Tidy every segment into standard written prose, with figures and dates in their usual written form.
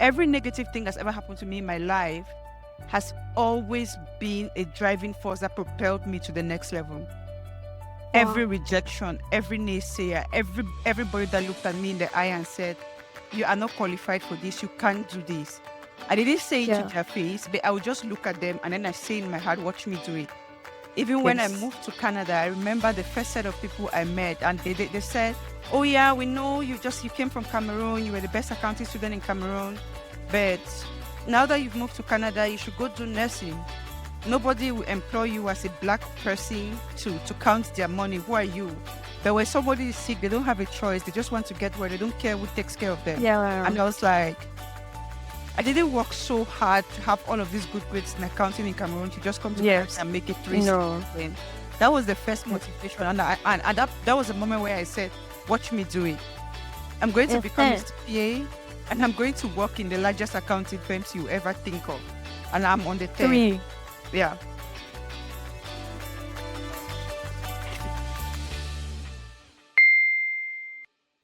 every negative thing that's ever happened to me in my life has always been a driving force that propelled me to the next level. Every Wow. rejection, every naysayer, everybody that looked at me in the eye and said, "You are not qualified for this, you can't do this." I didn't say it to Yeah. their face, but I would just look at them and then I say in my heart, "Watch me do it." Even when I Yes. moved to Canada, I remember the first set of people I met, and they said, "Oh yeah, we know you came from Cameroon. You were the best accounting student in Cameroon, but now that you've moved to Canada, you should go do nursing. Nobody will employ you as a black person to count their money. Who are you?" But when somebody is sick, they don't have a choice. They just want to get well. They don't care who takes care of them. Yeah. And I was like, I didn't work so hard to have all of these good grades in accounting in Cameroon to just come to Canada Yes. and make it 360 No. win. That was the first motivation. And that was the moment where I said, "Watch me do it. I'm going to become a Uh-huh. CPA and I'm going to work in the largest accounting firms you ever think of." And I'm on the third. Three. Yeah.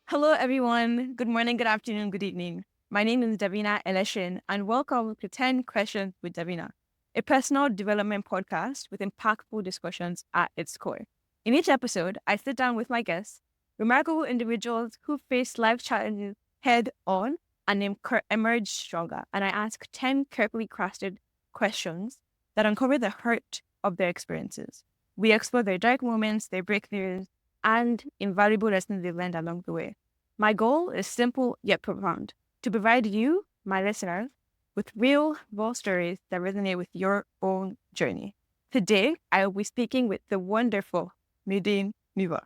Hello, everyone. Good morning, good afternoon, good evening. My name is Davina Eleshin, and welcome to 10 Questions with Davina, a personal development podcast with impactful discussions at its core. In each episode, I sit down with my guests, remarkable individuals who face life challenges head on and emerge stronger, and I ask 10 carefully crafted questions that uncover the hurt of their experiences. We explore their dark moments, their breakthroughs, and invaluable lessons they've learned along the way. My goal is simple yet profound: to provide you, my listeners, with real, raw stories that resonate with your own journey. Today, I will be speaking with the wonderful Nadine Niba.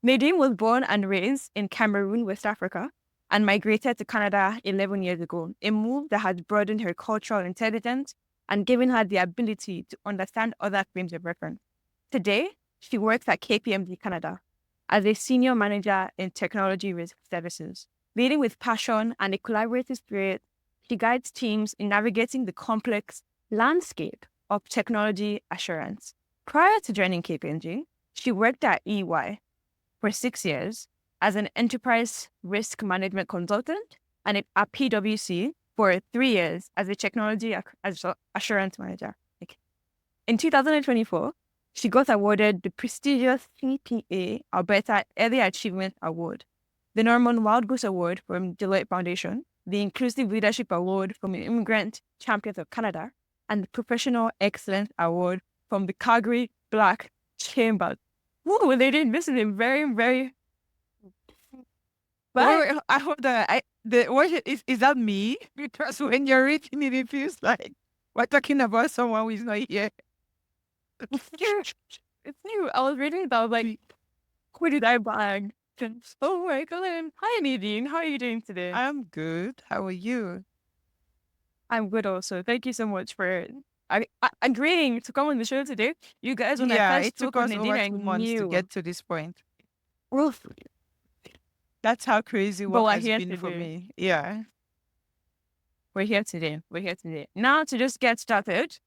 Nadine was born and raised in Cameroon, West Africa, and migrated to Canada 11 years ago, a move that has broadened her cultural intelligence and given her the ability to understand other frames of reference. Today, she works at KPMG Canada as a senior manager in technology risk services. Leading with passion and a collaborative spirit, she guides teams in navigating the complex landscape of technology assurance. Prior to joining KPMG, she worked at EY for 6 years as an enterprise risk management consultant and at PwC for 3 years as a technology assurance manager. In 2024, she got awarded the prestigious CPA Alberta Early Achievement Award, the Norman Wildgoose Award from Deloitte Foundation, the Inclusive Leadership Award from the Immigrant Champions of Canada, and the Professional Excellence Award from the Calgary Black Chamber. Woo, they did. This is a very, very. But I hold on. Is that me? Because when you're reading it, it feels like we're talking about someone who is not here. it's new. It's new. I was reading it. I was like, who did I bag? Oh my god. Hi, Nadine. How are you doing today? I'm good. How are you? I'm good also. Thank you so much for agreeing to come on the show today. You guys, when I Yeah, first it took spoke with us Nadine, over I 2 months to knew. get to this point. Oof. That's how crazy But work we're has here been for today. me. Yeah. We're here today. We're here today. Now, to just get started,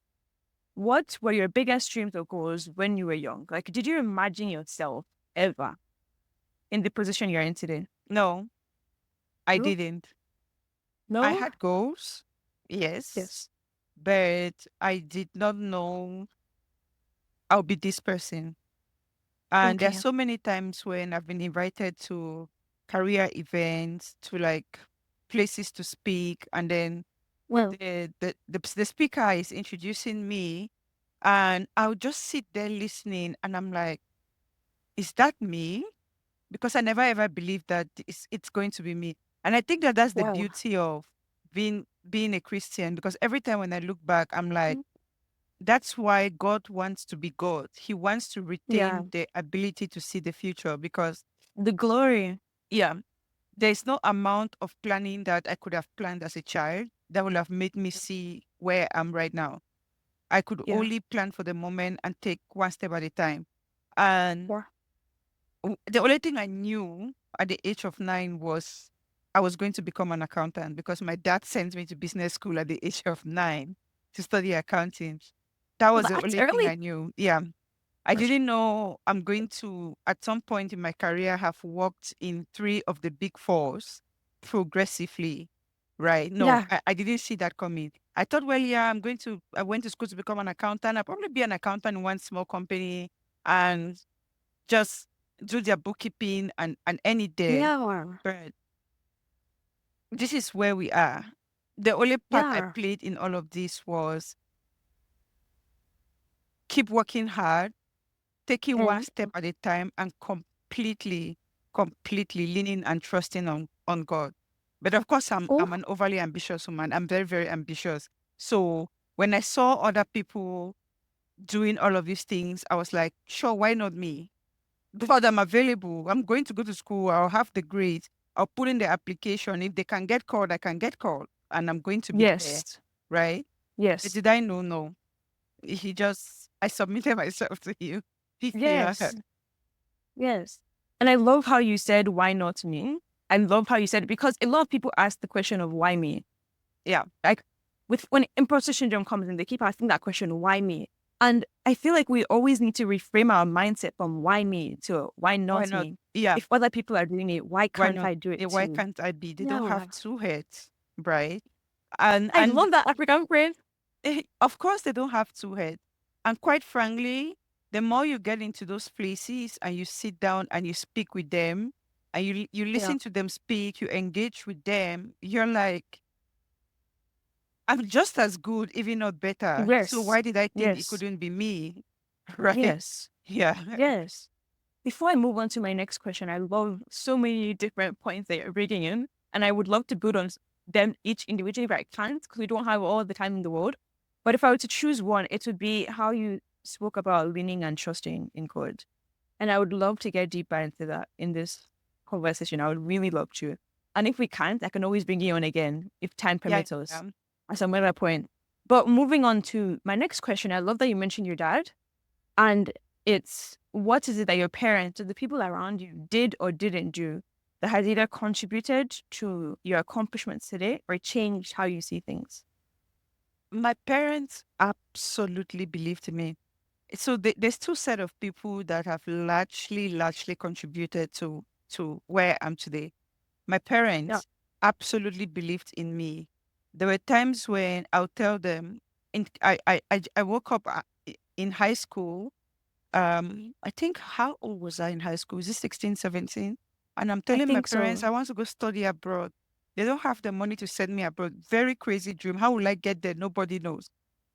what were your biggest dreams or goals when you were young? Like, did you imagine yourself ever in the position you're in today? No, I No? didn't. I No? had goals, yes, Yes. but I did not know I'll be this person. And there's Okay. so many times when I've been invited to career events, to like places to speak, and then Well, the speaker is introducing me, and I'll just sit there listening, and I'm like, is that me? Because I never ever believed that it's going to be me. And I think that that's the wow. beauty of being a Christian, because every time when I look back, I'm like, Mm. that's why God wants to be God. He wants to Yeah. retain the ability to see the future, because The glory. yeah, there's no amount of planning that I could have planned as a child that would have made me see where I am right now. I could Yeah. only plan for the moment and take one step at a time. And Yeah. the only thing I knew at the age of 9 was I was going to become an accountant, because my dad sent me to business school at the age of 9 to study accounting. That was the That's only thing early. I knew. Yeah. I didn't know I'm going to, at some point in my career, have worked in three of the big fours progressively. right? No, Yeah. I didn't see that coming. I thought, well, yeah, I went to school to become an accountant. I'll probably be an accountant in one small company and just do their bookkeeping and end it there. Yeah. But this is where we are. The only part I Yeah. played in all of this was keep working hard, taking one Mm. step at a time, and completely leaning and trusting on God. But of course, I'm Oh, an overly ambitious woman. I'm very, very ambitious. So when I saw other people doing all of these things, I was like, sure, why not me? Because I'm available. I'm going to go to school. I'll have the grades. I'll put in the application. If they can get called, I can get called. And I'm going to be there. yes. Right? But Yes. did I know? No. I submitted myself to you. Yeah. Yes. Yes. And I love how you said, why not me? I love how you said it because a lot of people ask the question of why me? Yeah. Like when imposter syndrome comes in, they keep asking that question, why me? And I feel like we always need to reframe our mindset from why me to why Why not not? me? Yeah. If other people are doing it, why Why can't not? I do it Why too? can't I be? They don't Yeah. have two heads, right? And I love that African phrase. of course they don't have two heads. And quite frankly, the more you get into those places and you sit down and you speak with them and you Yeah. listen to them speak, you engage with them, you're like, I'm just as good, even not better. So Yes. why did I think it Yes. couldn't be me? Right? Yes. Yeah. Yes. Before I move on to my next question, I love so many different points that you're bringing in, and I would love to build on them each individually, but I can't because we don't have all the time in the world. But if I were to choose one, it would be how you spoke about leaning and trusting in God. And I would love to get deeper into that in this conversation. I would really love to. And if we can't, I can always bring you on again if time Yeah. permits us Yeah. at some other point. But moving on to my next question, I love that you mentioned your dad. And it's what is it that your parents or the people around you did or didn't do that has either contributed to your accomplishments today or changed how you see things? My parents absolutely believed in me. So there's two set of people that have largely contributed to where I am today. My Yeah. parents absolutely believed in me. There were times when I'll tell them, I woke up in high school. I think, how old was I in high school? Is it 16, 17? And I'm I telling my think parents so. I want to go study abroad. They don't have the money to send me abroad. Very crazy dream. How will I get there? Nobody knows.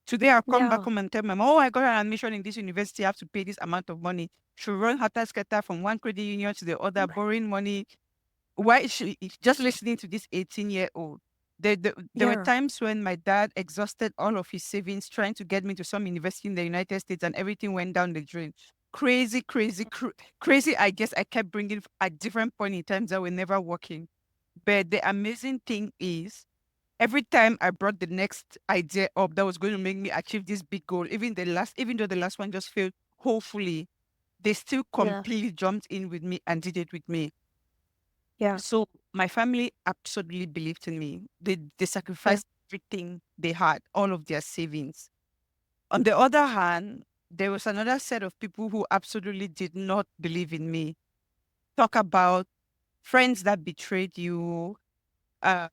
Today I'll come back Yeah. home and tell my mom, oh, I got an admission in this university. I have to pay this amount of money. She run hatter scatter from one credit union to the other, borrowing money. Why is she just listening to this 18-year-old? There were Yeah. times when my dad exhausted all of his savings trying to get me to some university in the United States and everything went down the drain. Crazy. I guess I kept bringing at different point in times that were never working. But the amazing thing is, every time I brought the next idea up that was going to make me achieve this big goal, even though the last one just failed, hopefully, they still Yeah. completely jumped in with me and did it with me. Yeah. So my family absolutely believed in me. They Yeah. sacrificed everything they had, all of their savings. On the other hand, there was another set of people who absolutely did not believe in me. Talk about friends that betrayed you, uh,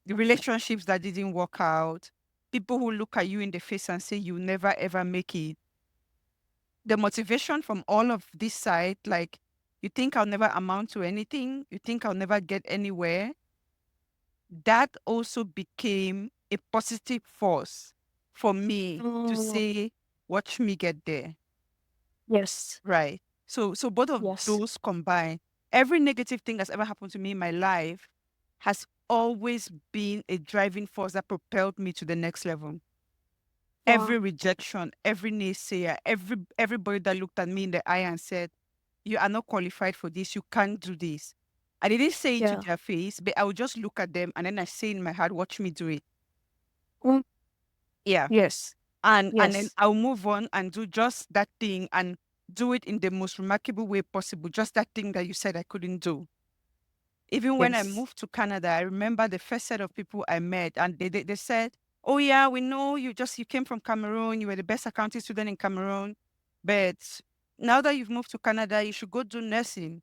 the relationships that didn't work out, people who look at you in the face and say you never ever make it. The motivation from all of this side, like, you think I'll never amount to anything, you think I'll never get anywhere, that also became a positive force for me to Mm, say, watch me get there. yes. Right. So both of Yes. those combined, every negative thing that's ever happened to me in my life has always been a driving force that propelled me to the next level. Wow. Every rejection, every naysayer, everybody that looked at me in the eye and said, you are not qualified for this, you can't do this. I didn't say it to Yeah. their face, but I would just look at them and then I say in my heart, watch me do it. Mm, Yeah. yes. And then Yes. I'll move on and do just that thing and do it in the most remarkable way possible. Just that thing that you said I couldn't do. Even when I Yes. moved to Canada, I remember the first set of people I met, and they said, "Oh yeah, we know you came from Cameroon. You were the best accounting student in Cameroon, but now that you've moved to Canada, you should go do nursing."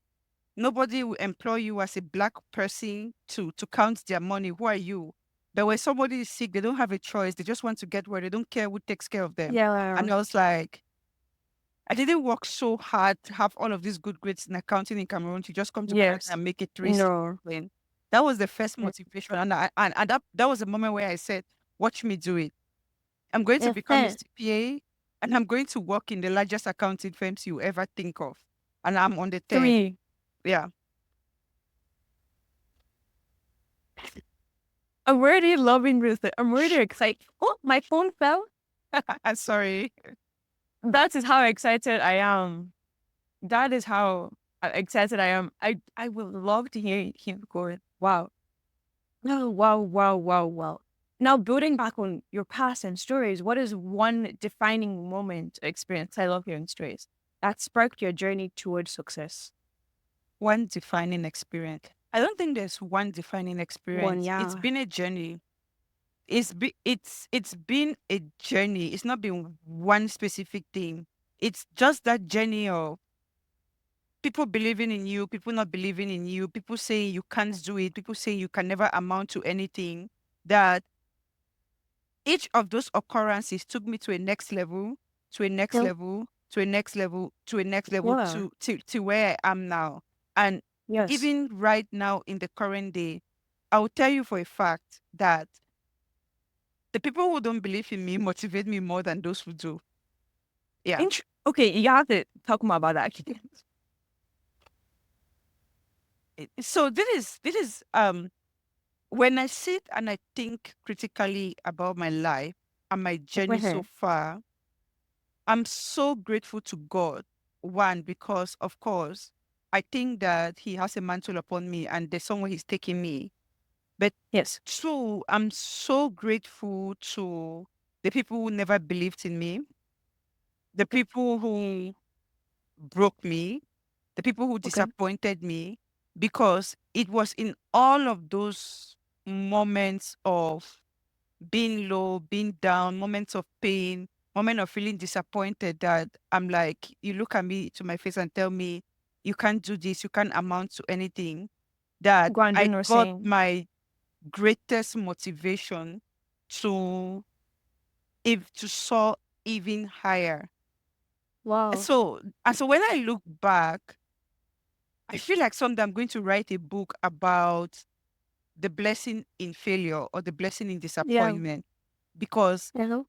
Nobody will employ you as a black person to count their money. Who are you? But when somebody is sick, they don't have a choice. They just want to get well. They don't care who takes care of them. Yeah. And I was like, I didn't work so hard to have all of these good grades in accounting in Cameroon to just come to Canada Yes. and make it 3 No. when that was the first Mm. motivation. And that was the moment where I said, watch me do it. I'm going to become a Uh-huh. CPA and I'm going to work in the largest accounting firms you ever think of. And I'm on the third. 3. Yeah. I'm already loving this. I'm already excited. Oh, my phone fell. I'm sorry. That is how excited I am. That is how excited I am. I would love to hear him go. Wow. Oh, wow, wow, wow, wow. Now, building back on your past and stories, what is one defining moment or experience? I love hearing stories that sparked your journey towards success. One defining experience. I don't think there's one defining One, experience. It's yeah. been a journey. It's been a journey. It's not been one specific thing. It's just that journey of people believing in you, people not believing in you, people saying you can't do it, people saying you can never amount to anything. That each of those occurrences took me to a next level, to a next Yep. level, to a next level, to a next level, Yeah. to where I am now. And Yes. even right now in the current day, I will tell you for a fact that the people who don't believe in me motivate me more than those who do. Yeah. Okay, you have to talk more about that actually. So this is when I sit and I think critically about my life and my journey so Mhm. far, I'm so grateful to God. One, because of course, I think that He has a mantle upon me and there's somewhere He's taking me. But Yes. two, I'm so grateful to the people who never believed in me, the people who broke me, the people who Okay. disappointed me, because it was in all of those moments of being low, being down, moments of pain, moment of feeling disappointed that I'm like, you look at me to my face and tell me, you can't do this, you can't amount to anything, that Go and do I no got saying. my greatest motivation to if to soar even higher. Wow. So when I look back, I feel like someday I'm going to write a book about the blessing in failure or the blessing in Yeah. disappointment because Hello.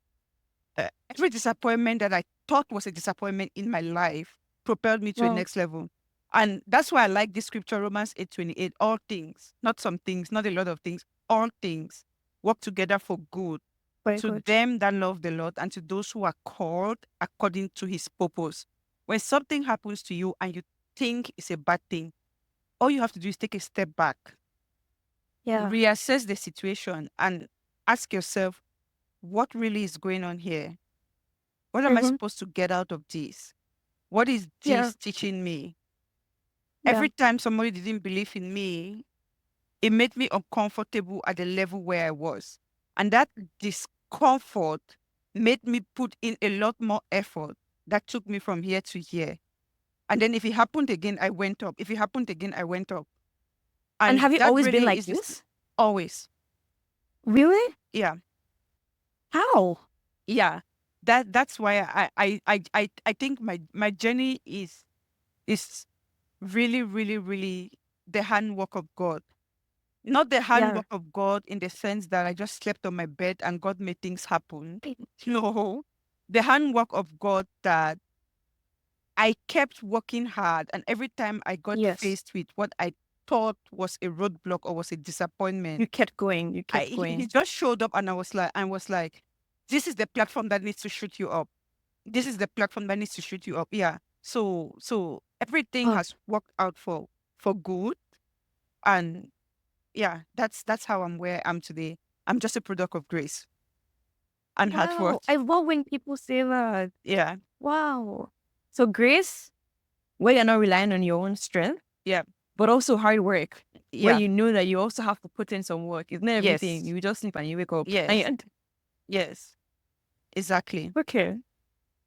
every disappointment that I thought was a disappointment in my life propelled me to a Wow. next level. And that's why I like this scripture, Romans 8:28. All things, not some things, not a lot of things, all things work together for good Very to good. them that love the Lord and to those who are called according to his purpose. When something happens to you and you think it's a bad thing, all you have to do is take a step back, Yeah. reassess the situation, and ask yourself, what really is going on here? What am I Mm-hmm. supposed to get out of this? What is Yeah. this teaching me? Yeah. Every time somebody didn't believe in me, it made me uncomfortable at the level where I was. And that discomfort made me put in a lot more effort that took me from here to here. And then if it happened again, I went up. If it happened again, I went up. And And have you that always been really like is this this? always. Really? Yeah. How? Yeah. That's why I think my journey is really, really, really the handwork of God. Not the Yeah. handwork of God in the sense that I just slept on my bed and God made things happen. No. The handwork of God that I kept working hard, and every time I got Yes. faced with what I thought was a roadblock or was a You disappointment, kept going. You kept he going. just showed up and I was like, this is the platform that needs to shoot you up. This is the platform that needs to shoot you up. Yeah. So everything Oh, has worked out for good. And yeah, that's how I'm where I am today. I'm just a product of grace and hard work. wow. I love when people say that. Yeah. Wow. So grace, where you're not relying on your own strength, Yeah. but also hard work, where Yeah. you know that you also have to put in some work. It's not everything. Yes. You just sleep and you wake up. Yes. And Yes. Exactly. okay.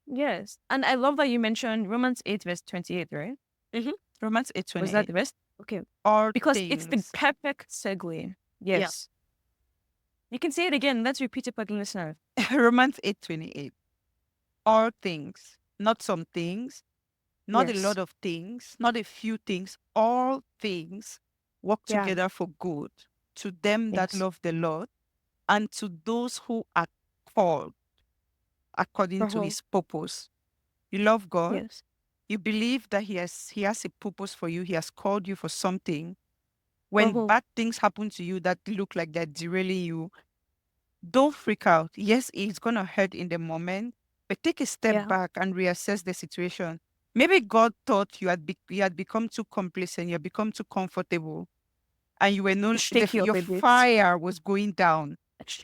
Yes. And I love that you mentioned Romans 8, verse 28, right? Mm-hmm. Romans Was that 8:28. the best? Okay. All Because it's the things. perfect segue. Yeah. Yes. You can say it again. Let's repeat it for the listener. Romans 8:28. All things, not some things, not a Yes. lot of things, not a few things, all things work Yeah. together for good to them that Yes. love the Lord and to those who are called according to Uh-huh. his purpose. You love God. Yes. You believe that he has a purpose for you. He has called you for something. When Uh-huh. bad things happen to you that look like they're derailing you, don't freak out. Yes, it's going to hurt in the moment, but take a step Yeah. back and reassess the situation. Maybe God thought you had become too complacent, you had become too comfortable, and you were no Shake you up your a bit. fire was going down.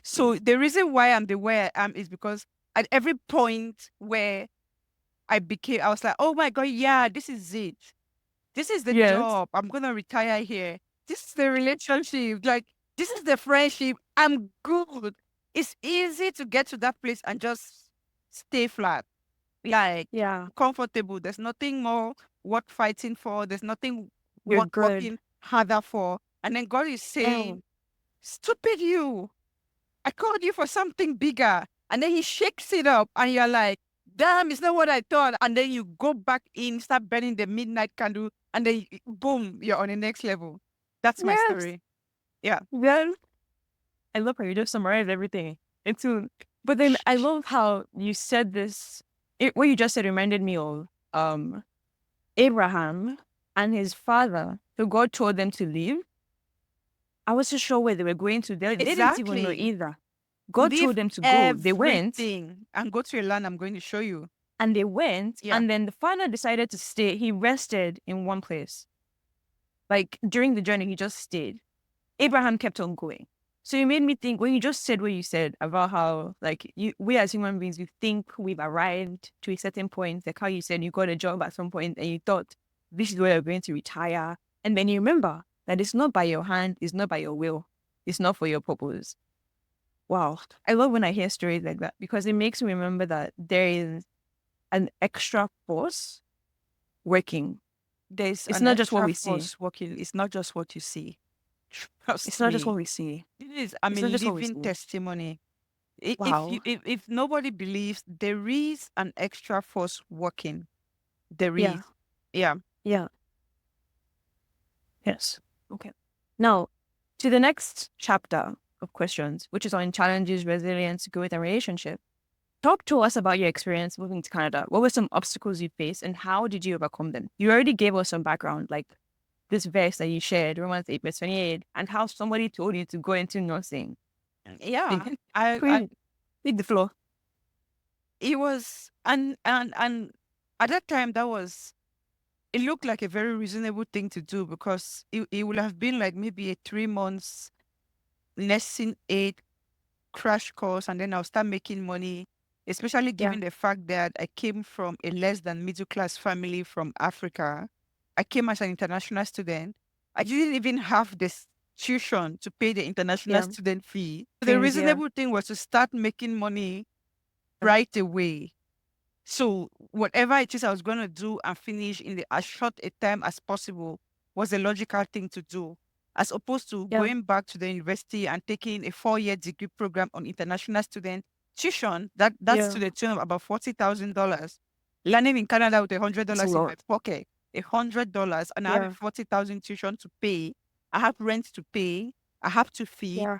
So the reason why I'm the way I am is because at every point where I was like, oh my God, yeah, this is it. This is the Yes. job. I'm gonna retire here. This is the relationship. Like, this is the friendship. I'm good. It's easy to get to that place and just stay flat. Like, Yeah. comfortable. There's nothing more worth fighting for. There's nothing You're worth good. working harder for. And then God is And saying, stupid you. I called you for something bigger. And then he shakes it up and you're like, damn, it's not what I thought. And then you go back in, start burning the midnight candle, and then boom, you're on the next level. That's my yes. story. Yeah. Well, I love how you just summarized everything. But then I love how you said this. What you just said reminded me of Abraham and his father, who God told them to leave. I wasn't sure where they were going to. They didn't even know Exactly. either. God told Leave them to go. They went everything and go to a land I'm going to show you. and they went. Yeah. And then the father decided to stay. He rested in one place. Like during the journey, he just stayed. Abraham kept on going. So it made me think when you just said what you said about how we as human beings, we think we've arrived to a certain point, like how you said you got a job at some point and you thought this is where you're going to retire. And then you remember that it's not by your hand, it's not by your will, it's not for your purpose. Wow. I love when I hear stories like that because it makes me remember that there is an extra force working. There's It's an not just what extra we see. force working. It's not just what you see. Trust It's not just what me. we see. It is. I'm It's a not just what we living see. testimony. Wow. If nobody believes there is an extra force working, there Yeah. is. Yeah. Yeah. Yes. Okay. Now, to the next chapter of questions, which is on challenges, resilience, growth, and relationship. Talk to us about your experience moving to Canada. What were some obstacles you faced and how did you overcome them? You already gave us some background, like this verse that you shared, Romans 8, verse 28, and how somebody told you to go into nursing. Yeah. Queen, lead the floor. It was, and at that time, it looked like a very reasonable thing to do because it would have been like maybe a 3 months nursing aid crash course, and then I'll start making money, especially Yeah. given the fact that I came from a less than middle class family from Africa. I came as an international student. I didn't even have this tuition to pay the international Yeah. student fee. The Things, yeah. reasonable thing was to start making money right away. So whatever it is I was going to do and finish in as short a time as possible was the logical thing to do, as opposed to Yeah. going back to the university and taking a 4-year degree program on international student tuition. That's Yeah. to the tune of about $40,000. Learning in Canada with It's a $100 in my lot. pocket, $100, and I have a Yeah. 40,000 tuition to pay. I have rent to pay. I have to feed. Yeah.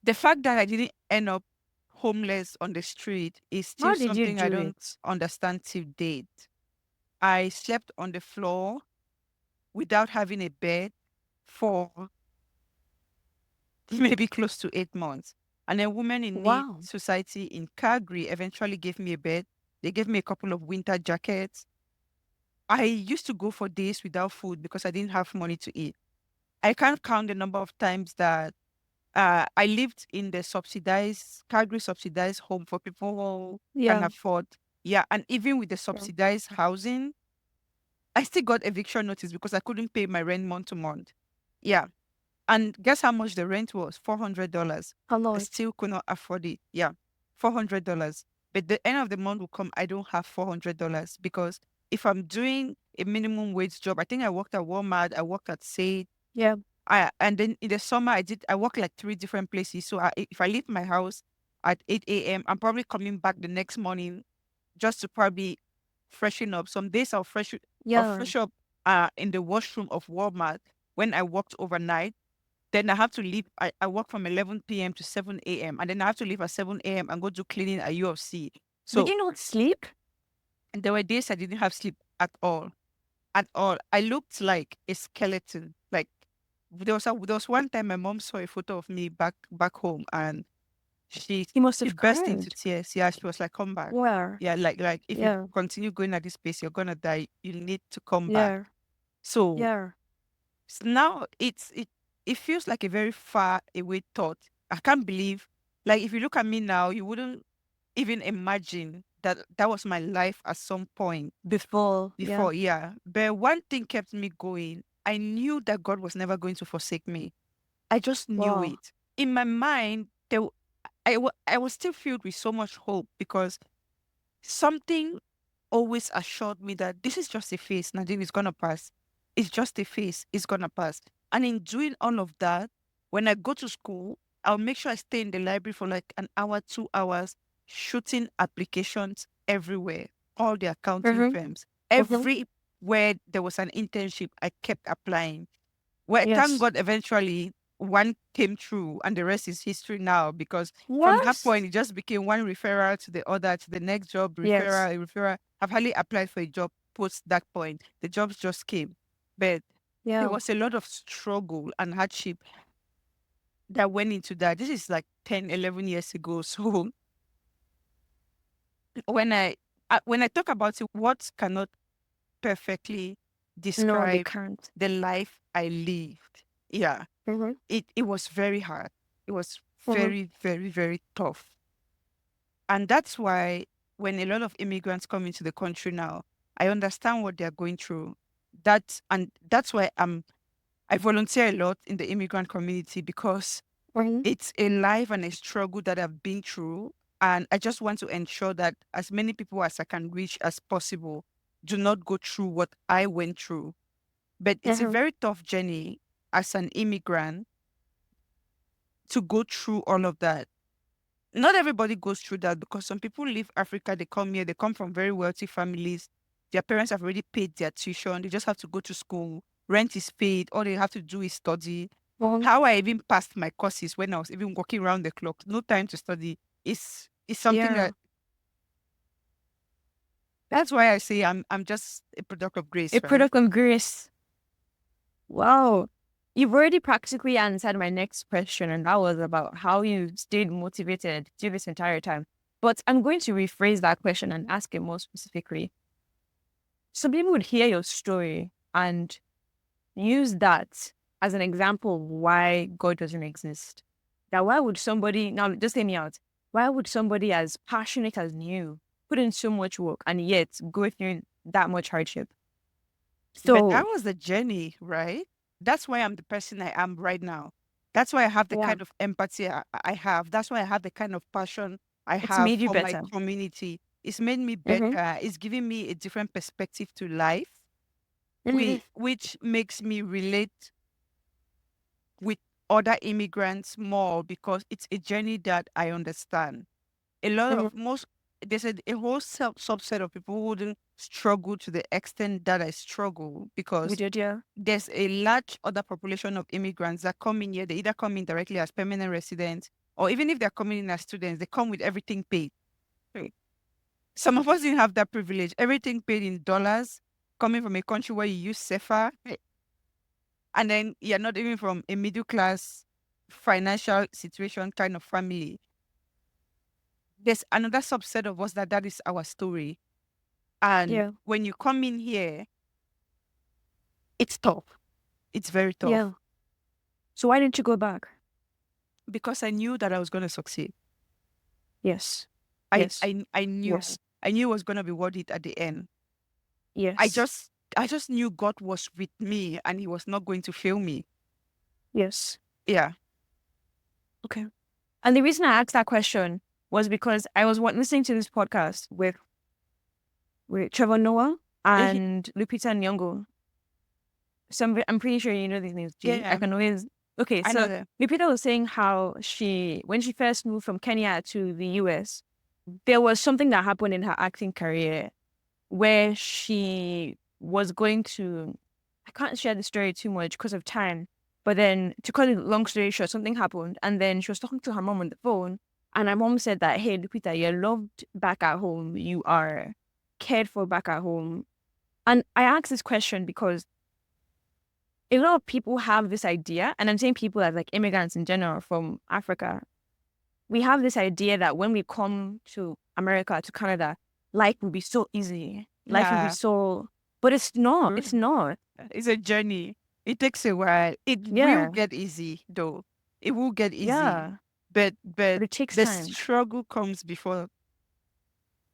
The fact that I didn't end up homeless on the street is still How did you something I do don't it? understand till date. I slept on the floor without having a bed for maybe close to 8 months. And a woman in need Wow. society in Calgary eventually gave me a bed. They gave me a couple of winter jackets. I used to go for days without food because I didn't have money to eat. I can't count the number of times that I lived in the Calgary subsidized home for people who can Yeah. afford. Yeah, and even with the Yeah. subsidized housing, I still got eviction notice because I couldn't pay my rent month to month. Yeah, and guess how much the rent was? $400. How I much? still could not afford it. Yeah, $400. But the end of the month will come, I don't have $400 because if I'm doing a minimum wage job, I think I worked at Walmart, I worked at Say, Yeah. and then in the summer I work like 3 different places. So if I leave my house at 8 a.m., I'm probably coming back the next morning just to probably freshen up. Some days I'll Yeah. fresh up in the washroom of Walmart when I worked overnight. Then I have to leave. I work from 11 p.m. to 7 a.m. and then I have to leave at 7 a.m. and go do cleaning at UFC. Did So you not sleep? there were days I didn't have sleep at all. At all. I looked like a skeleton. Like there was one time my mom saw a photo of me back home, and she You must she have burst into cried. tears. Yeah, she was like, "Come back. Where? Yeah, like if you Yeah. continue going at this pace, you're gonna die. You need to come back." Yeah. So Yeah. now it feels like a very far away thought. I can't believe, like, if you look at me now, you wouldn't even imagine that that was my life at some point Before. Yeah. before. Yeah, but one thing kept me going. I knew that God was never going to forsake me. I just knew Wow. it in my mind. I was still filled with so much hope because something always assured me that this is just a phase. Nadine, is gonna pass. It's just a phase. It's gonna pass. And in doing all of that, when I go to school, I'll make sure I stay in the library for like an hour, 2 hours, shooting applications everywhere, all the accounting Mm-hmm. firms. Mm-hmm. Everywhere there was an internship, I kept applying. Well, thank Yes. God eventually one came through and the rest is history now, because from that What? point it just became one referral to the other, to the next job, Yes. referral. I've hardly applied for a job post that point. The jobs just came. But there Yeah. was a lot of struggle and hardship that went into that. This is like 10, 11 years ago. So when I talk about it, words cannot perfectly No, they describe can't. the life I lived. Yeah. Mm-hmm. It was very hard. It was Mm-hmm. very, very, very tough. And that's why when a lot of immigrants come into the country now, I understand what they're going through. That's why I volunteer a lot in the immigrant community, because Mm-hmm. it's a life and a struggle that I've been through. And I just want to ensure that as many people as I can reach as possible do not go through what I went through. But it's a Mm-hmm. very tough journey as an immigrant to go through all of that. Not everybody goes through that, because some people leave Africa, they come here, they come from very wealthy families. Their parents have already paid their tuition. They just have to go to school. Rent is paid. All they have to do is study. Mm-hmm. How I even passed my courses when I was even working around the clock, no time to study, is something Yeah. that, that's why I say I'm just a product of A grace, right? product of grace. Wow. You've already practically answered my next question, and that was about how you stayed motivated through this entire time. But I'm going to rephrase that question and ask it more specifically. Some people would hear your story and use that as an example of why God doesn't exist. That why would somebody, now just hear me out, why would somebody as passionate as you put in so much work and yet go through that much hardship? But that So, was the journey, right? That's why I'm the person I am right now. That's why I have the yeah, kind of empathy I have. That's why I have the kind of passion I it's have made you for my better. community. It's made me Mm-hmm. better. It's giving me a different perspective to life, Mm-hmm. which makes me relate with other immigrants more, because it's a journey that I understand. A lot Mm-hmm. of most There's a whole subset of people who wouldn't struggle to the extent that I struggle, We because did, yeah. there's a large other population of immigrants that come in here. They either come in directly as permanent residents, or even if they're coming in as students, they come with everything paid. Right. Some of us didn't have that privilege. Everything paid in dollars, coming from a country where you use SEFA, and then you're not even from a middle class financial situation kind of family. There's another subset of us that is our story. And Yeah. when you come in here, it's tough. It's very Yeah. tough, So why didn't you go back? because I knew that I was going to succeed. Yes. I Yes. I I knew Yes. I knew it was gonna be worth it at the end. I Yes. just I just knew God was with me and He was not going to fail me. Yes. Yeah. Okay. And the reason I asked that question was because I was listening to this podcast with Trevor Noah. and Lupita and Nyong'o. So I'm pretty sure you know these names, G. I Yeah, can always... Okay, I know so that. Lupita was saying how when she first moved from Kenya to the US, there was something that happened in her acting career where she was going to... I can't share the story too much because of time, but then to cut it long story short, something happened, and then she was talking to her mom on the phone, and her mom said that, hey, Lupita, you're loved back at home. You are cared for back at home. And I asked this question because a lot of people have this idea, and I'm saying people as like immigrants in general from Africa. We have this idea that when we come to America, to Canada, life will be so easy. Life will be Yeah, so, but it's not. It's not. it's a journey. It takes a while. It will Yeah. get easy, though. It will get easy, Yeah. but But it takes the time. struggle comes before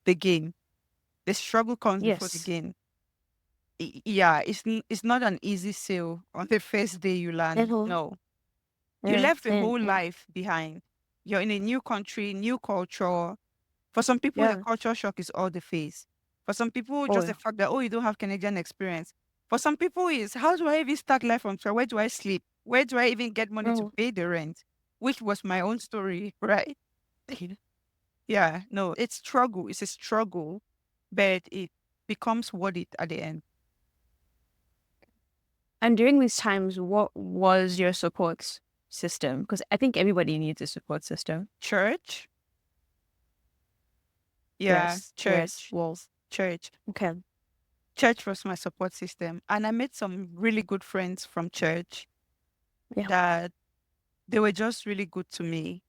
the gain. The struggle comes before the Yes. gain. Yeah, it's not an easy sail on the first day you land. Mm-hmm. No, you Yeah. left a Yeah. whole life behind. You're in a new country, new culture. For some people, the Yeah. culture shock is all they face. For some people, Oh, just the yeah. fact that, oh, you don't have Canadian experience. For some people, is how do I even start life from scratch? Where do I sleep? Where do I even get money to Mm-hmm. pay the rent? Which was my own story, right? Yeah, no, it's struggle. It's a struggle, but it becomes worth it at the end. And during these times, what was your support system? Because I think everybody needs a support system. Church, yeah, Yes. Yes. church, Well, church. okay. Church was my support system, and I made some really good friends from church Yeah. that they were just really good to me.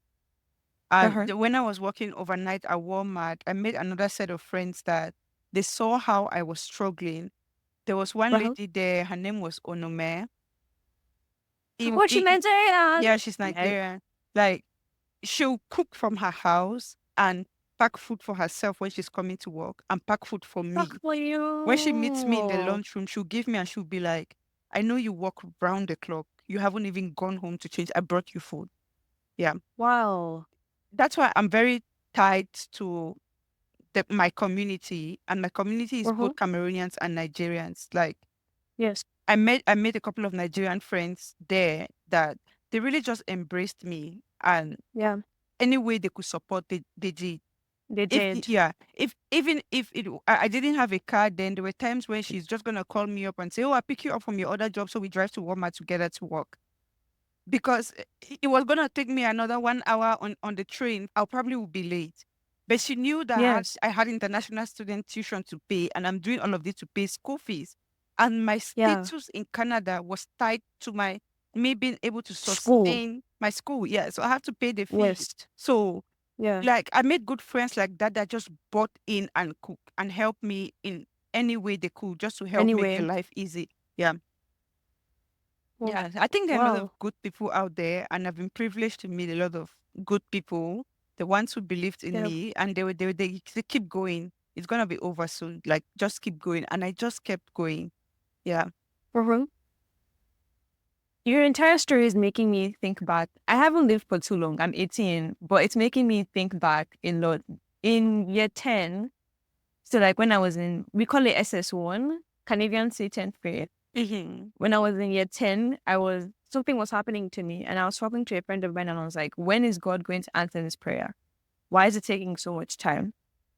And Uh-huh. when I was working overnight at Walmart, I made another set of friends that they saw how I was struggling. There was one Uh-huh. lady there, her name was Onome. It, What's it, Nigerian? yeah, she's Yeah. Nigerian. Like, she'll cook from her house and pack food for herself when she's coming to work and pack food for Fuck me. for When she meets me in the you. lunchroom, she'll give me and she'll be like, I know you work round the clock. You haven't even gone home to change. I brought you food. Yeah. Wow. That's why I'm very tied to my community, and my community is Uh-huh. both Cameroonians and Nigerians. Like, Yes. I made a couple of Nigerian friends there that they really just embraced me, and Yeah. any way they could support, they did. They If did. yeah, if even if I didn't have a car, then there were times when she's just gonna call me up and say, "Oh, I pick you up from your other job, so we drive to Walmart together to work." Because it was gonna take me another 1 hour on the train. I'll probably would be late. But she knew that Yes. I had international student tuition to pay, and I'm doing all of this to pay school fees. And my Yeah. status in Canada was tied to my me being able to School. sustain my school. Yeah, so I have to pay the fees. Yes. So Yeah. like I made good friends like that just bought in and cook and helped me in any way they could just to help make the Anyway. life easy. Yeah. Well, Yeah, I think there are a lot of wow. good people out there, and I've been privileged to meet a lot of good people, the ones who believed in Yeah. me, and they keep going. It's gonna be over soon. Like, just keep going, and I just kept going. Yeah. Uh-huh. Your entire story is making me think back. I haven't lived for too long. I'm 18, but it's making me think back a lot. In year 10, so like when I was in, we call it SS1, Canadian Say 10th grade. Hmm. When I was in year 10, something was happening to me, and I was talking to a friend of mine, and I was like, when is God going to answer this prayer? Why is it taking so much time?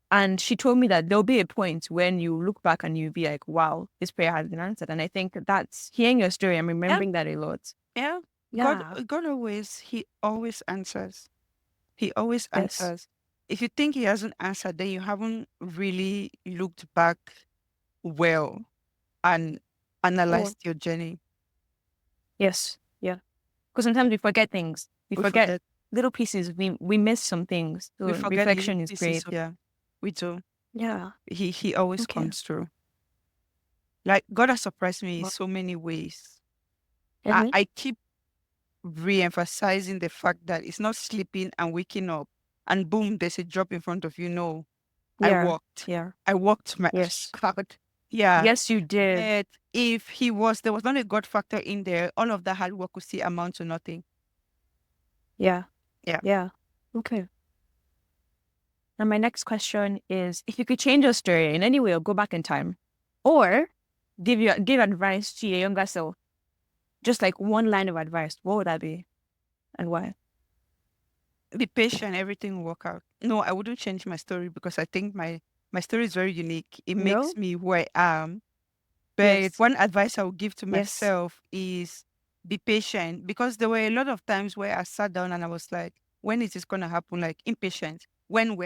And she told me that there'll be a point when you look back and you'll be like, wow, this prayer has been answered. And I think that's hearing your story. I'm Yeah. remembering that a lot. Yeah. God, Yeah. God He always answers. He always Yes. answers. If you think He hasn't answered, then you haven't really looked back well and Oh, analyzed your journey. yes. Yeah. Because sometimes we forget things. We We forget forget. little pieces. We miss some things. We So forget little reflection is pieces. great. Yeah, we do. Yeah. He always Okay. comes through. Like, God has surprised me in Well, so many ways. I, mhm. I keep re-emphasizing the fact that it's not sleeping and waking up and boom, there's a drop in front of you. No, I Yeah. walked. Yeah. I walked my Yes. out. Yeah. Yes, you did. But if there was not a God factor in there, all of that hard work would still amount to nothing. Yeah. Yeah. Yeah. Okay. And my next question is, if you could change your story in any way or go back in time, Or give advice to your younger self. Just like one line of advice. What would that be? And why? Be patient, everything will work out. No, I wouldn't change my story because I think my story is very unique. It makes No? me who I am. But Yes. one advice I would give to Yes. myself is be patient because there were a lot of times where I sat down and I was like, when is this gonna happen? Like impatient. When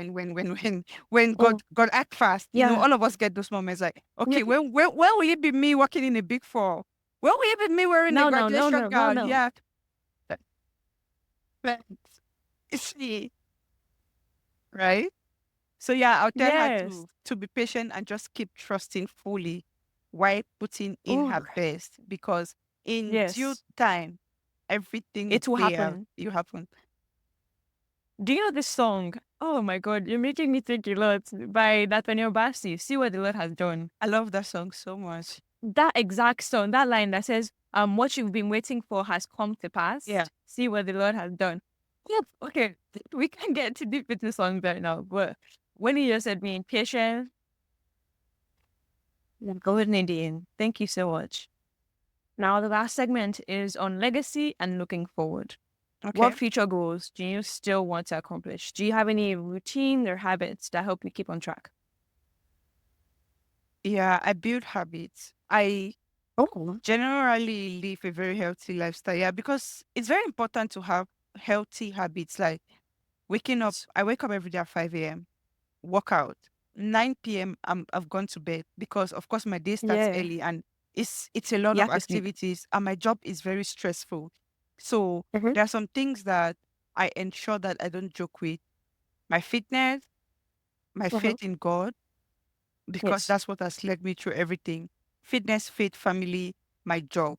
Oh, God act fast. yeah. All of us get those moments like, Yeah. okay, when will it be me walking in a big four? When will it be me wearing a No, no, no, graduation no, no, gown? no. Yeah. But see, right? So yeah, I'll tell her Yes. to be patient and just keep trusting fully while putting in Oh, her best because in due yes. time everything will It will play out. happen. You happen. Do you know this song? Oh my God, you're making me think a lot by Nathaniel Bassey. See what the Lord has done. I love that song so much. That exact song, that line that says, what you've been waiting for has come to pass. Yeah. See what the Lord has done. Yep. Okay. We can get too deep into songs right now, but when you just said being patient, go with Nadine. Thank you so much. Now, the last segment is on legacy and looking forward. Okay. What future goals do you still want to accomplish? Do you have any routine or habits that help you keep on track? Yeah, I build habits. I Oh, generally live a very healthy lifestyle. Yeah, because it's very important to have healthy habits like waking up. I wake up every day at 5 a.m. Workout. 9 p.m. I've gone to bed because of course my day starts yeah. early and it's a lot You of have to sleep. activities and my job is very stressful. So Mm-hmm. there are some things that I ensure that I don't joke with. My fitness, my Uh-huh. faith in God, because Yes. that's what has led me through everything. Fitness, faith, family, my job.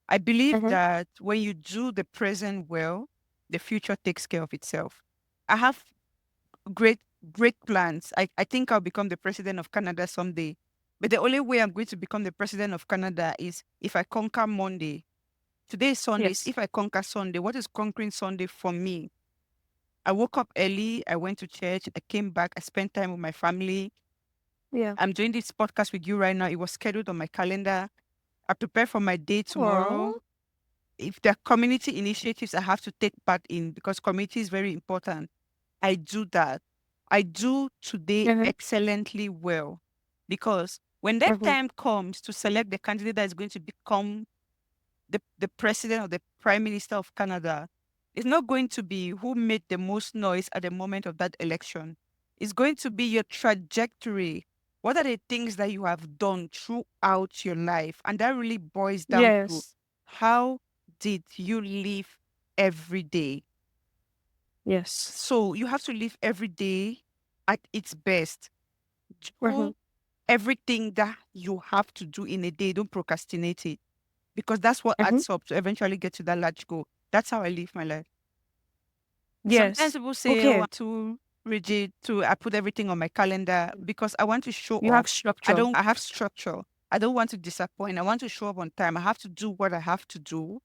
I believe Mm-hmm. that when you do the present well, the future takes care of itself. I have great, great plans. I think I'll become the president of Canada someday. But the only way I'm going to become the president of Canada is if I conquer Monday. Today is Sunday. Yes. If I conquer Sunday, what is conquering Sunday for me? I woke up early. I went to church. I came back. I spent time with my family. Yeah. I'm doing this podcast with you right now. It was scheduled on my calendar. I prepare for my day tomorrow. Oh. If there are community initiatives I have to take part in, because community is very important, I do that. I do today Mm-hmm. excellently well because when that Mm-hmm. time comes to select the candidate that is going to become the president or the prime minister of Canada, it's not going to be who made the most noise at the moment of that election. It's going to be your trajectory. What are the things that you have done throughout your life? And that really boils down to Yes. how did you live every day? Yes. So you have to live every day at its best. Mm-hmm. Do everything that you have to do in a day. Don't procrastinate it because that's what Mm-hmm. adds up to eventually get to that large goal. That's how I live my life. Sometimes Yes. people say, "Oh, Okay. I'm too rigid. To I put everything on my calendar because I want to show You have off. I structure. don't. I have structure. I don't want to disappoint. I want to show up on time. I have to do what I have to do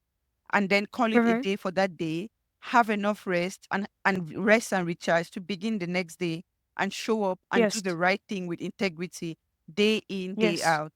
and then call it a Mm-hmm. day for that day, have enough rest and rest and recharge to begin the next day and show up and do Yes. the right thing with integrity day in, day Yes. out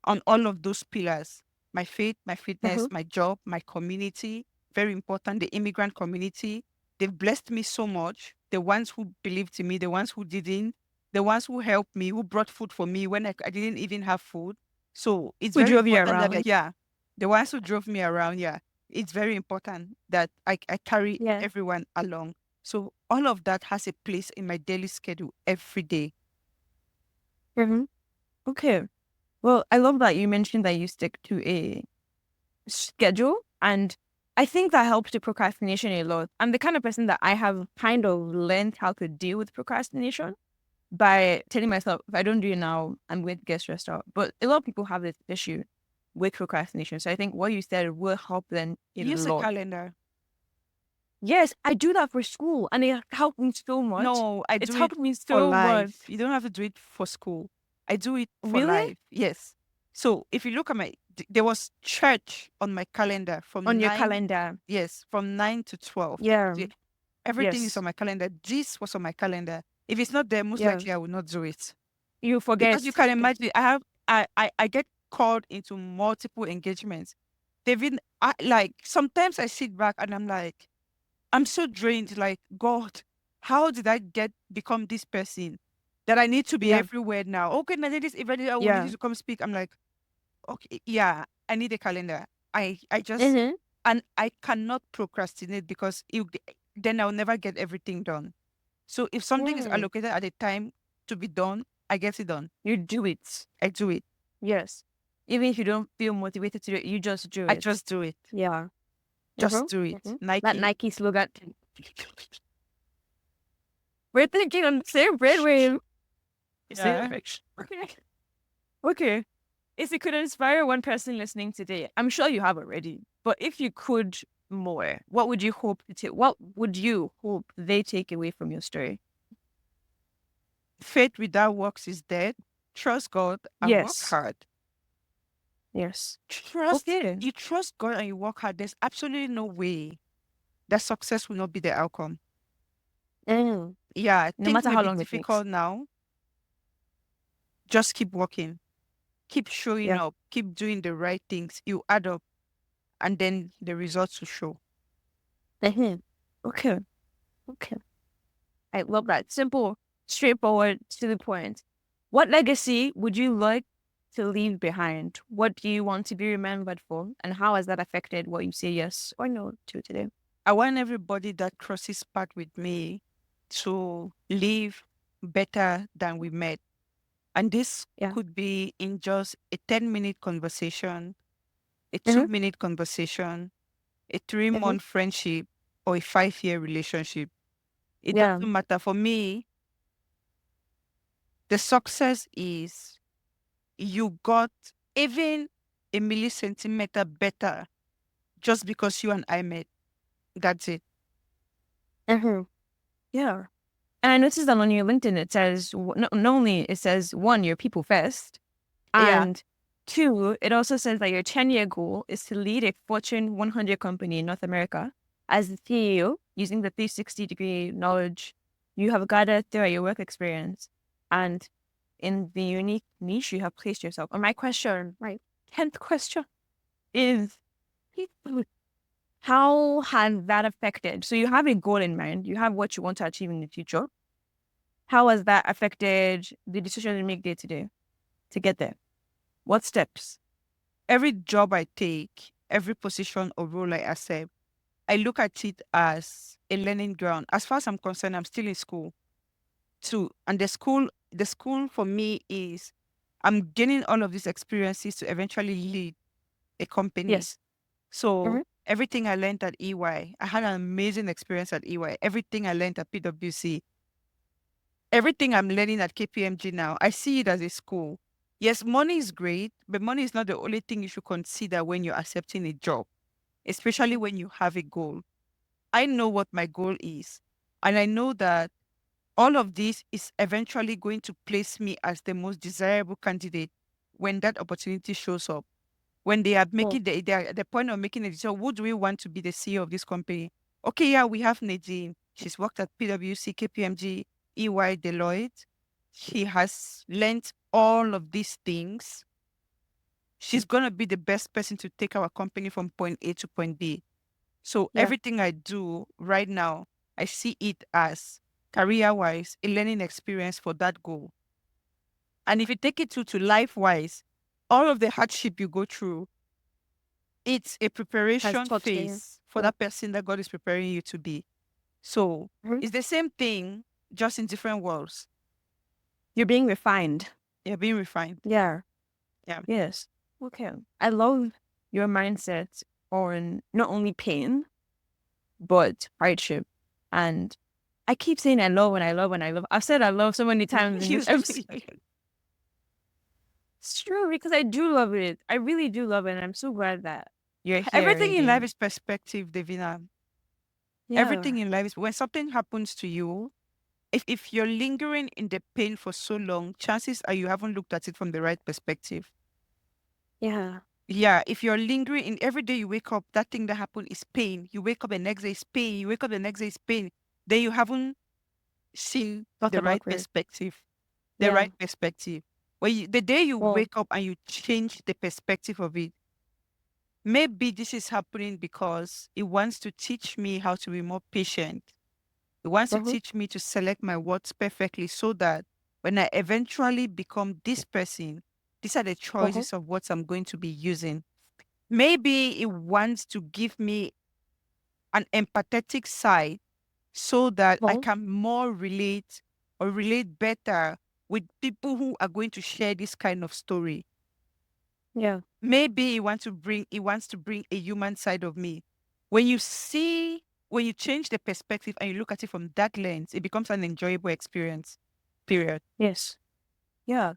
on all of those pillars. My faith, my Mm-hmm. fitness, my job, my community, very important, the immigrant community. They've blessed me so much. The ones who believed in me, the ones who didn't, the ones who helped me, who brought food for me when I didn't even have food. So it's We very drove you important that, around. yeah, the ones who drove me around, yeah, it's very important that I carry Yeah. everyone along. So all of that has a place in my daily schedule every day. Mm-hmm. Okay. Well, I love that you mentioned that you stick to a schedule, and I think that helps with procrastination a lot. I'm the kind of person that I have kind of learned how to deal with procrastination by telling myself, if I don't do it now, I'm going to get stressed out. But a lot of people have this issue with procrastination. So I think what you said will help them a Use a lot. calendar. Yes, I do that for school and it helped me so much. No, I It's do it helped me for so much. life. You don't have to do it for school. I do it for Really? life. Yes. So if you look at there was church on my calendar from On your 9, calendar. yes, from 9 to 12. Yeah. Everything is Yes. on my calendar. This was on my calendar. If it's not there, most Yeah. likely I will not do it. You Because you forget. can imagine, I get called into multiple engagements. David, like sometimes I sit back and I'm like, I'm so drained. Like, God, how did I become this person that I need to be Yeah. everywhere now? Okay, now this event, I will need you Yeah. to come speak. I'm like, okay, yeah, I need a calendar. I just Mm-hmm. and I cannot procrastinate because then I'll never get everything done. So if something is Mm. allocated at a time to be done, I get it done. You do it. I do it. Yes. Even if you don't feel motivated to do it, you just do I it. just do it. Yeah. Just Mm-hmm. do it. Mm-hmm. That Nike. Nike slogan. We're thinking on the same brainwave. Same Yeah. fiction. Okay. Okay. If you could inspire one person listening today, I'm sure you have already, but if you could more, what would you hope what would you hope they take away from your story? Faith without works is dead. Trust God and work Yes. hard. Yes. Trust Okay. you trust God and you work hard. There's absolutely no way that success will not be the outcome. Mm. Yeah, No things matter may how be long it takes. difficult now. Just keep working. Keep showing Yeah. up. Keep doing the right things. You add up and then the results will show. Mm-hmm. Okay. Okay. I love that. Simple, straightforward, to the point. What legacy would you like to leave behind? What do you want to be remembered for? And how has that affected what you say yes or no to today? I want everybody that crosses path with me to live better than we met. And this Yeah. could be in just a 10-minute conversation, a Mm-hmm. 2-minute conversation, a Mm-hmm. 3-month friendship, or a 5-year relationship. It Yeah. doesn't matter. For me, the success is you got even a millicentimeter better just because you and I met. That's it. Mm-hmm. Yeah. And I noticed that on your LinkedIn, it says not only it says one, you're people first, Yeah. and two, it also says that your 10-year goal is to lead a Fortune 100 company in North America as the CEO using the 360-degree knowledge you have gathered throughout your work experience and in the unique niche you have placed yourself. And my question, my 10th question is, how has that affected? So you have a goal in mind, you have what you want to achieve in the future. How has that affected the decision you make day to day to get there? What steps? Every job I take, every position or role I accept, I look at it as a learning ground. As far as I'm concerned, I'm still in school too. And the school for me is I'm gaining all of these experiences to eventually lead a company. Yes. So Mm-hmm. everything I learned at EY, I had an amazing experience at EY. Everything I learned at PwC, everything I'm learning at KPMG now, I see it as a school. Yes, money is great, but money is not the only thing you should consider when you're accepting a job, especially when you have a goal. I know what my goal is, and I know that all of this is eventually going to place me as the most desirable candidate when that opportunity shows up. When they are Cool. making they are at the point of making a decision, who do we want to be the CEO of this company? Okay, yeah, we have Nadine. She's worked at PwC, KPMG, EY, Deloitte. She has learned all of these things. She's gonna be the best person to take our company from point A to point B. So Yeah. everything I do right now, I see it as career-wise, a learning experience for that goal. And if you take it to life-wise, all of the hardship you go through, it's a Has preparation taught you. phase for Cool. that person that God is preparing you to be. So Mhm. it's the same thing, just in different worlds. You're being refined. You're being refined. Yeah. Yeah. Yes. Okay. I love your mindset on not only pain, but hardship. And I keep saying I love and I love and I love. I've said I love so many times in this episode. It's true because I do love it. I really do love it. And I'm so glad that you're here Everything in life again. is perspective, Davina. Yeah. Everything in life is when something happens to you, if you're lingering in the pain for so long, chances are you haven't looked at it from the right perspective. Yeah. Yeah, if you're lingering in every day you wake up, that thing that happened is pain. You wake up the next day is pain. You wake up the next day is pain. Then you haven't seen Thought the right about it. perspective. The Yeah. right perspective. The day you Well, wake up and you change the perspective of it, maybe this is happening because it wants to teach me how to be more patient. It wants to mhm, teach me to select my words perfectly so that when I eventually become this person, these are the mhm, choices of what I'm going to be using. Maybe it wants to give me an empathetic side so that I mhm, can more relate or relate better with people who are going to share this kind of story. yeah, Maybe it wants to bring a human side of me. When you see, when you change the perspective and you look at it from that lens, it becomes an enjoyable experience. Period. yes, yeah.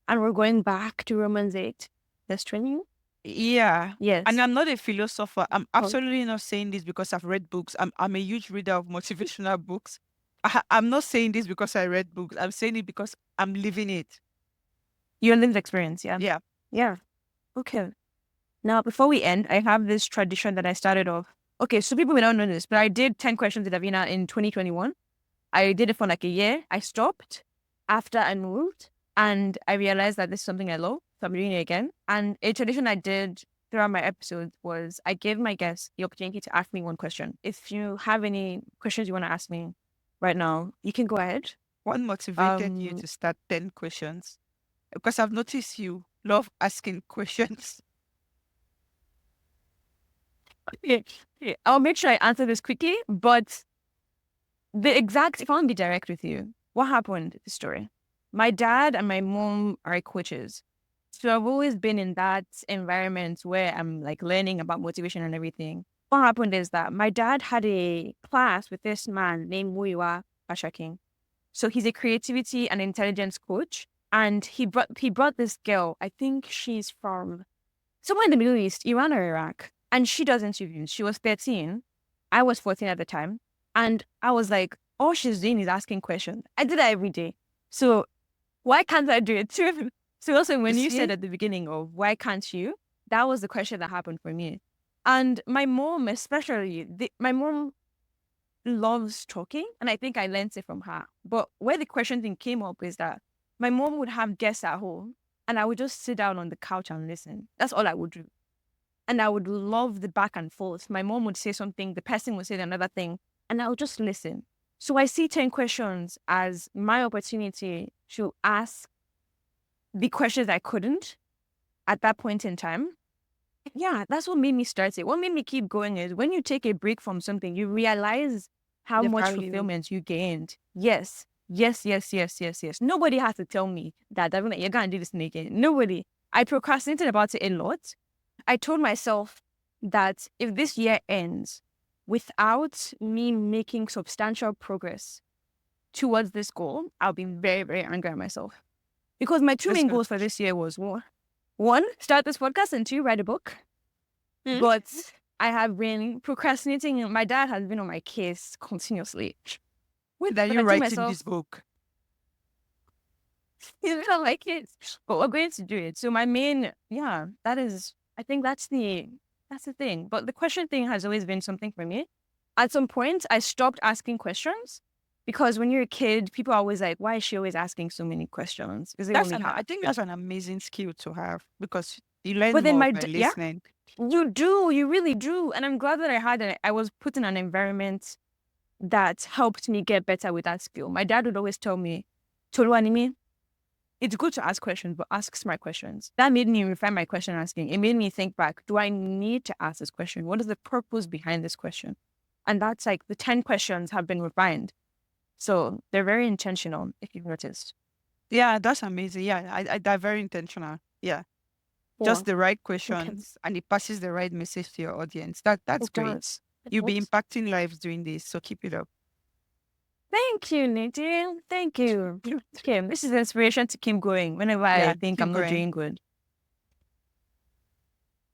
And we're going back to Romans 8, verse 20. Yeah. And Yes. I'm not a philosopher. I'm Oh, absolutely not saying this because I've read books. I'm a huge reader of motivational books. I'm not saying this because I read books. I'm saying it because I'm living it. your lived experience, yeah. Yeah. Yeah. Okay. Now, before we end, I have this tradition that I started off. Okay, so people may not know this, but I did 10 questions with Davina in 2021. I did it for like a year. I stopped after I moved and I realized that this is something I love. So I'm doing it again. And a tradition I did throughout my episodes was I gave my guests the opportunity to ask me one question. If you have any questions you want to ask me right now, you can go ahead. What motivated you Um, to start 10 questions? Because I've noticed you love asking questions. yeah, yeah. I'll make sure I answer this quickly, but if I want to be direct with you, what happened, the story? My dad and my mom are coaches. So I've always been in that environment where I'm like learning about motivation and everything. What happened is that my dad had a class with this man named Muiwa Pashaking. So he's a creativity and intelligence coach. And he brought this girl, I think she's from somewhere in the Middle East, Iran or Iraq. And she does interviews. She was 13. I was 14 at the time. And I was like, all she's doing is asking questions. I do that every day. So why can't I do it too? So also You when you said see? at the beginning of why can't you, that was the question that happened for me. And my mom, especially, my mom loves talking, and I think I learned it from her. But where the question thing came up is that my mom would have guests at home, and I would just sit down on the couch and listen. That's all I would do. And I would love the back and forth. My mom would say something, the person would say another thing, and I would just listen. So I see 10 questions as my opportunity to ask the questions I couldn't at that point in time. Yeah, that's what made me start it. What made me keep going is when you take a break from something, you realize how The much value. fulfillment you gained. Yes, yes, yes, yes, yes, yes. Nobody has to tell me that Davina, you're gonna do this thing again. Nobody. I procrastinated about it a lot. I told myself that if this year ends without me making substantial progress towards this goal, I'll be very, very angry at myself. Because my two That's main good. goals for this year was one, start this podcast, and two, write a book. Hmm? But I have been procrastinating. My dad has been on my case continuously. When are But you I told writing myself, this book? he's been on my case. But we're going to do it. So my main, I think that's the thing. But the question thing has always been something for me. At some point, I stopped asking questions because when you're a kid, people are always like, why is she always asking so many questions? Is it only her? I think that's an amazing skill to have because you learn But then more by listening. you do, you really do. And I'm glad that I had it. I was put in an environment that helped me get better with that skill. My dad would always tell me, Toluanimi, it's good to ask questions, but ask smart questions. That made me refine my question asking. It made me think back, do I need to ask this question? What is the purpose behind this question? And that's like the 10 questions have been refined. So they're very intentional, if you've noticed. Yeah, that's amazing. Yeah, they're very intentional. Yeah, Yeah. just the right Okay. questions and it passes the right message to your audience. That's It great. does. It You'll be does. impacting lives doing this, so keep it up. Thank you, Nadine. Thank you. Okay, this is inspiration to keep going whenever I Yeah, think keep I'm not going. doing good.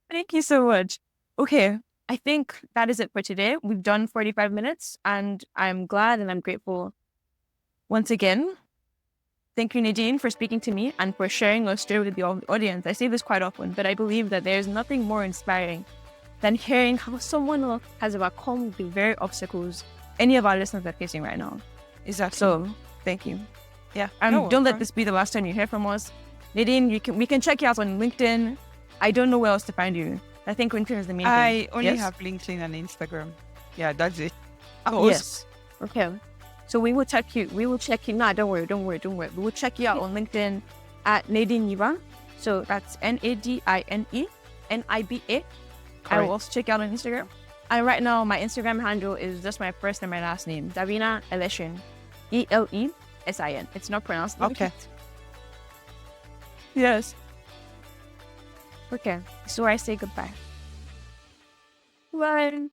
Thank you so much. Okay, I think that is it for today. We've done 45 minutes and I'm glad and I'm grateful once again. Thank you, Nadine, for speaking to me and for sharing your story with the audience. I say this quite often, but I believe that there's nothing more inspiring than hearing how someone else has overcome the very obstacles any of our listeners are facing right now. Exactly. So, thank you. Yeah. And No, don't of let course. this be the last time you hear from us. Nadine, we can check you out on LinkedIn. I don't know where else to find you. I think LinkedIn is the main thing. I only Yes? have LinkedIn and Instagram. Yeah, that's it. Yes. Okay. So we will check you. No, don't worry. We will check you out on LinkedIn at Nadine Niba. So that's NADINE NIBA. I will also check you out on Instagram. And right now, my Instagram handle is just my first and my last name, Davina Elesin, ELESIN. It's not pronounced. Okay. Yes. Okay. So I say goodbye. Bye.